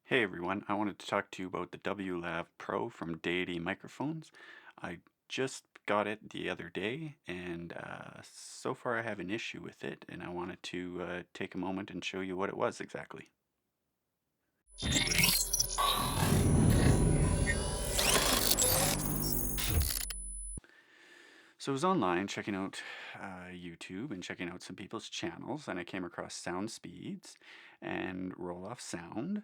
Hey everyone, I wanted to talk to you about the W.Lav Pro from Deity Microphones. I just got it the other day, and so far I have an issue with it, and I wanted to take a moment and show you what it was exactly. So I was online checking out YouTube and checking out some people's channels, and I came across Sound Speeds and Roll Off Sound,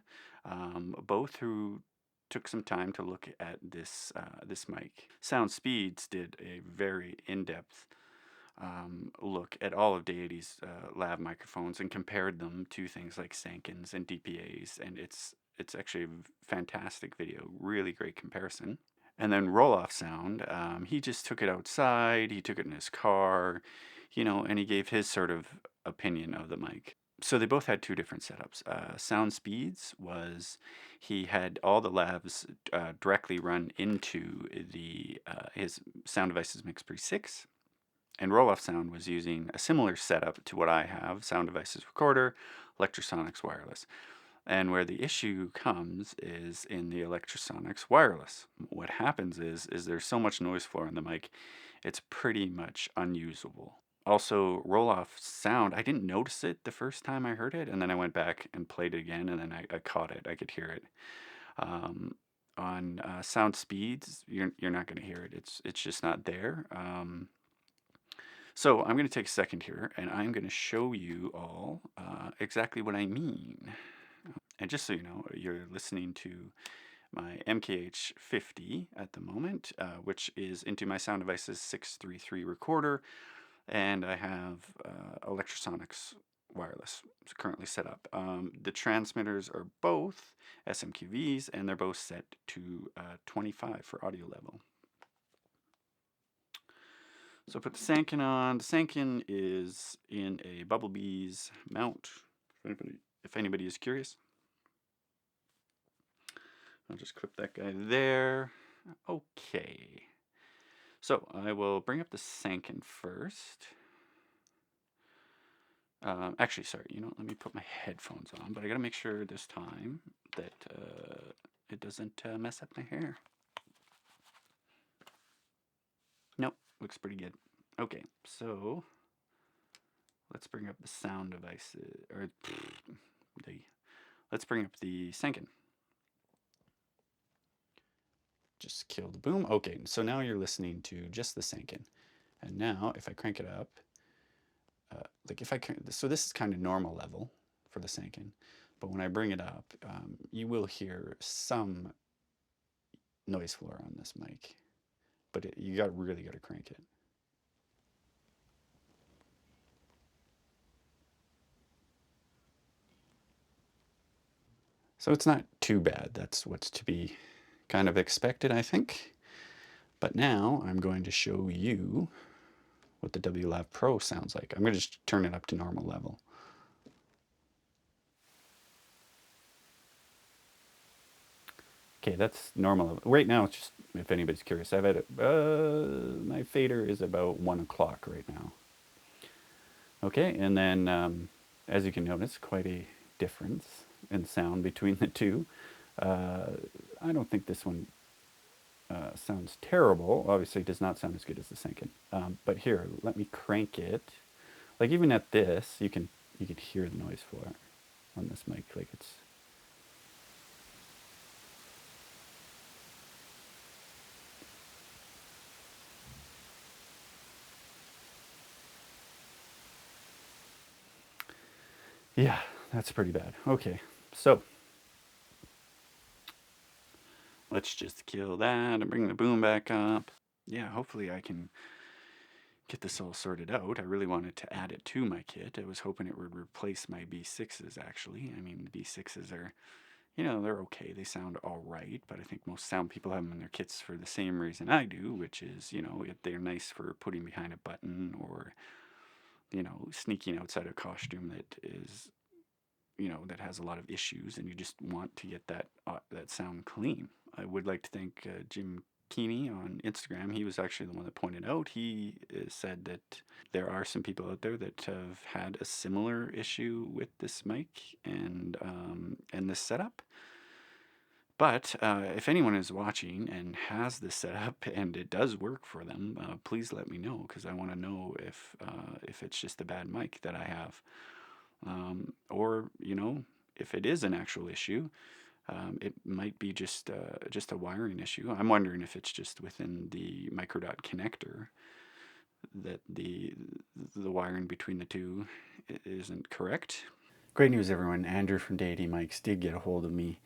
both who took some time to look at this mic. Sound Speeds did a very in-depth look at all of Deity's lab microphones and compared them to things like Sankins and DPAs, and it's actually a fantastic video, really great comparison. And then Roll Off Sound, he just took it outside, he took it in his car, and he gave his sort of opinion of the mic. So they both had two different setups. Sound Speeds was he had all the labs directly run into his Sound Devices Mix Pre 6, and Roll Off Sound was using a similar setup to what I have, Sound Devices Recorder, lectrosonics wireless. And where the issue comes is in the lectrosonics wireless. What happens is there's so much noise floor in the mic, it's pretty much unusable. Also, roll off sound, I didn't notice it the first time I heard it, and then I went back and played it again, and then I caught it. I could hear it. On sound speeds, you're not going to hear it. It's just not there. So I'm going to take a second here, and I'm going to show you all exactly what I mean. And just so you know, you're listening to my MKH50 at the moment, which is into my Sound Devices 633 recorder, and I have Electrosonics wireless currently set up. The transmitters are both SMQVs, and they're both set to 25 for audio level. So I put the Sankin on. The Sankin is in a Bumblebees mount, if anybody is curious. I'll just clip that guy there. Okay. So I will bring up the Sankin first. Actually, sorry, let me put my headphones on, but I gotta make sure this time that it doesn't mess up my hair. Nope, looks pretty good. Okay, so let's bring up the sound devices, or let's bring up the Sankin. Just kill the boom. Okay, so now you're listening to just the Sankin. And now if I crank it up, so this is kind of normal level for the Sankin, but when I bring it up, you will hear some noise floor on this mic, but you really got to crank it. So it's not too bad. That's what's to be kind of expected, I think. But now I'm going to show you what the W.Lav Pro sounds like. I'm going to just turn it up to normal level. Okay, that's normal. Right now, it's just, if anybody's curious, I've had it, my fader is about 1 o'clock right now. Okay, and then as you can notice, quite a difference in sound between the two. I don't think this one sounds terrible. Obviously, it does not sound as good as the Sankin. But here, let me crank it. Like even at this, you could hear the noise floor on this mic. Like it's. Yeah, that's pretty bad. Okay, so let's just kill that and bring the boom back up. Yeah, hopefully I can get this all sorted out. I really wanted to add it to my kit. I was hoping it would replace my B6s, actually. I mean, the B6s are, they're okay. They sound all right, but I think most sound people have them in their kits for the same reason I do, which is, they're nice for putting behind a button or, sneaking outside a costume that is, that has a lot of issues, and you just want to get that sound clean. I would like to thank Jim Keeney on Instagram. He was actually the one that pointed out. He said that there are some people out there that have had a similar issue with this mic and this setup. But if anyone is watching and has this set up and it does work for them, please let me know, because I want to know if it's just a bad mic that I have, or if it is an actual issue. It might be just a wiring issue. I'm wondering if it's just within the microdot connector that the wiring between the two isn't correct. Great news, everyone. Andrew from Deity Mics did get a hold of me.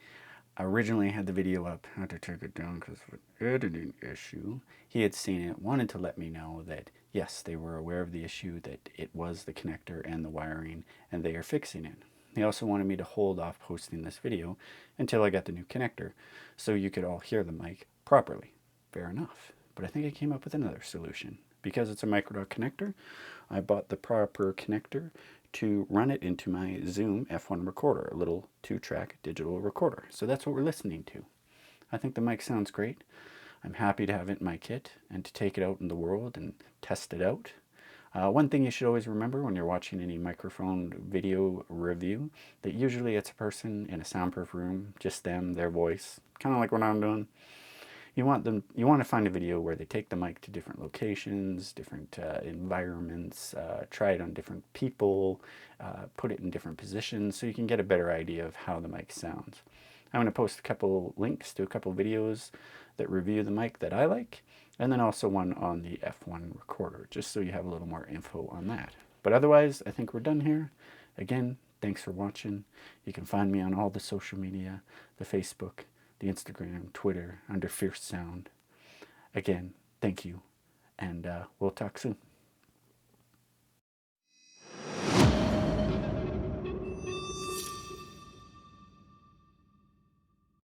I originally had the video up. I had to take it down because of an editing issue. He had seen it, wanted to let me know that yes, they were aware of the issue, that it was the connector and the wiring, and they are fixing it. He also wanted me to hold off posting this video until I got the new connector, so you could all hear the mic properly. Fair enough. But I think I came up with another solution. Because it's a microdot connector, I bought the proper connector to run it into my Zoom F1 recorder, a little 2-track digital recorder. So that's what we're listening to. I think the mic sounds great. I'm happy to have it in my kit and to take it out in the world and test it out. One thing you should always remember when you're watching any microphone video review, that usually it's a person in a soundproof room, just them, their voice, kind of like what I'm doing. You want to find a video where they take the mic to different locations, different environments, try it on different people, put it in different positions, so you can get a better idea of how the mic sounds. I'm going to post a couple links to a couple videos that review the mic that I like, and then also one on the F1 recorder, just so you have a little more info on that. But otherwise, I think we're done here. Again, thanks for watching. You can find me on all the social media, the Facebook, the Instagram, Twitter, under Fierce Sound. Again, thank you, and we'll talk soon.